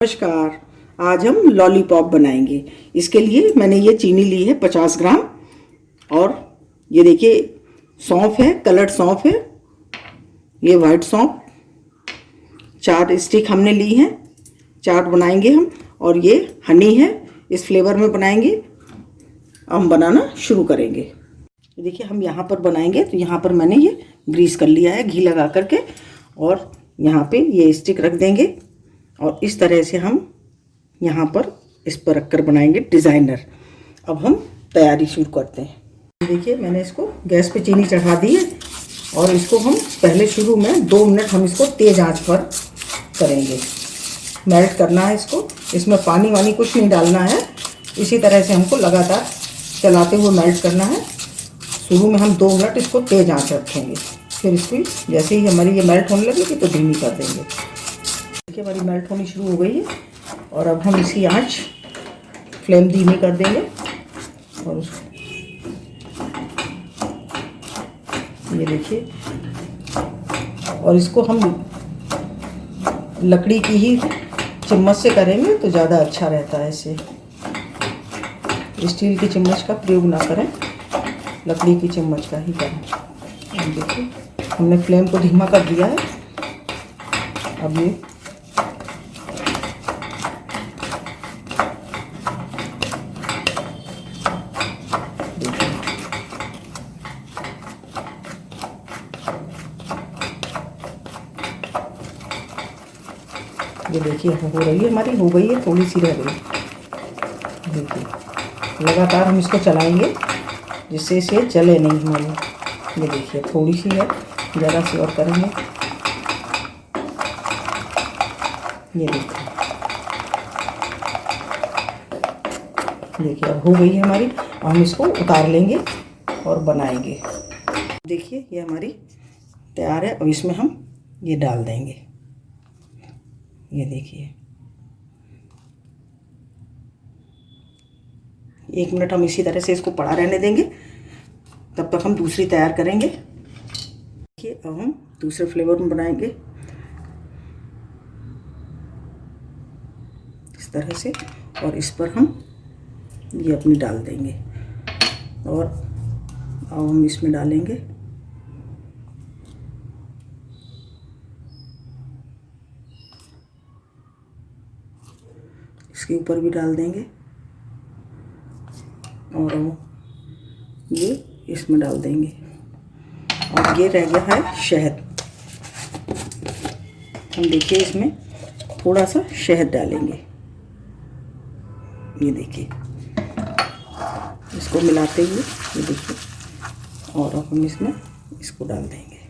नमस्कार। आज हम लॉलीपॉप बनाएंगे। इसके लिए मैंने ये चीनी ली है 50 ग्राम और ये देखिए सौंफ है, कलर्ड सौंफ है, ये वाइट सौंफ। 4 स्टिक हमने ली हैं, चाट बनाएंगे हम। और ये हनी है, इस फ्लेवर में बनाएंगे। हम बनाना शुरू करेंगे। देखिए हम यहाँ पर बनाएंगे तो यहाँ पर मैंने ये ग्रीस कर लिया है घी लगा करके, और यहाँ पे ये स्टिक रख देंगे और इस तरह से हम यहाँ पर इस पर रखकर बनाएंगे डिज़ाइनर। अब हम तैयारी शुरू करते हैं। देखिए मैंने इसको गैस पे चीनी चढ़ा दी है और इसको हम पहले शुरू में 2 मिनट हम इसको तेज़ आंच पर करेंगे। मेल्ट करना है इसको, इसमें पानी वानी कुछ नहीं डालना है। इसी तरह से हमको लगातार चलाते हुए मेल्ट करना है। शुरू में हम 2 मिनट इसको तेज़ आंच रखेंगे, फिर इसकी जैसे ही हमारी ये मेल्ट होने लगेगी तो धीमी कर देंगे। देखिए हमारी मेल्ट होनी शुरू हो गई है और अब हम इसकी आंच फ्लेम धीमी कर देंगे और ये देखिए, और इसको हम लकड़ी की ही चम्मच से करेंगे तो ज़्यादा अच्छा रहता है। इसे स्टील की चम्मच का प्रयोग ना करें, लकड़ी की चम्मच का ही करें। देखिए हमने फ्लेम को धीमा कर दिया है। अब ये देखिए हो रही है, हमारी हो गई है, थोड़ी सी रह गई। देखिए लगातार हम इसको चलाएंगे जिससे इसे जले नहीं हमारी। ये देखिए थोड़ी सी है, ज़रा सी और करेंगे। ये देखिए अब हो गई है हमारी। हम इसको उतार लेंगे और बनाएंगे। देखिए ये हमारी तैयार है। अब इसमें हम ये डाल देंगे। ये देखिए 1 मिनट हम इसी तरह से इसको पड़ा रहने देंगे, तब तक हम दूसरी तैयार करेंगे। देखिए अब हम दूसरे फ्लेवर में बनाएंगे इस तरह से, और इस पर हम ये अपनी डाल देंगे। और अब हम इसमें डालेंगे इसके ऊपर भी डाल देंगे, और ये इसमें डाल देंगे। और ये रह गया है शहद। हम देखिए इसमें थोड़ा सा शहद डालेंगे। ये देखिए इसको मिलाते हुए, ये देखिए, और अब हम इसमें इसको डाल देंगे।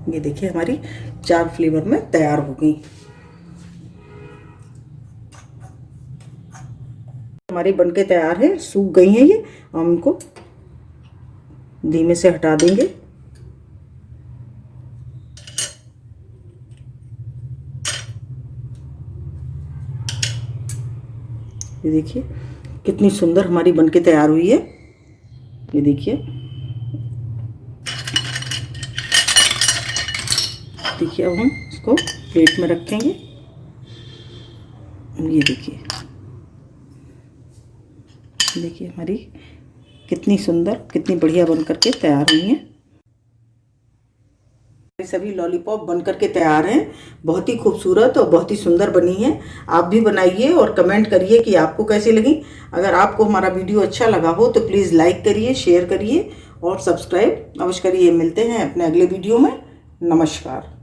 ये देखिए हमारी 4 फ्लेवर में तैयार हो गई। हमारी बनके तैयार है, सूख गई हैं ये। हम इनको धीमे से हटा देंगे। ये देखिए कितनी सुंदर हमारी बनके तैयार हुई है। ये देखिए, देखिए अब हम इसको प्लेट में रखेंगे। ये देखिए, देखिए हमारी कितनी सुंदर, कितनी बढ़िया बन करके तैयार हुई हैं। सभी लॉलीपॉप बन करके तैयार हैं। बहुत ही खूबसूरत और बहुत ही सुंदर बनी है। आप भी बनाइए और कमेंट करिए कि आपको कैसी लगी। अगर आपको हमारा वीडियो अच्छा लगा हो तो प्लीज़ लाइक करिए, शेयर करिए और सब्सक्राइब अवश्य करिए। मिलते हैं अपने अगले वीडियो में। नमस्कार।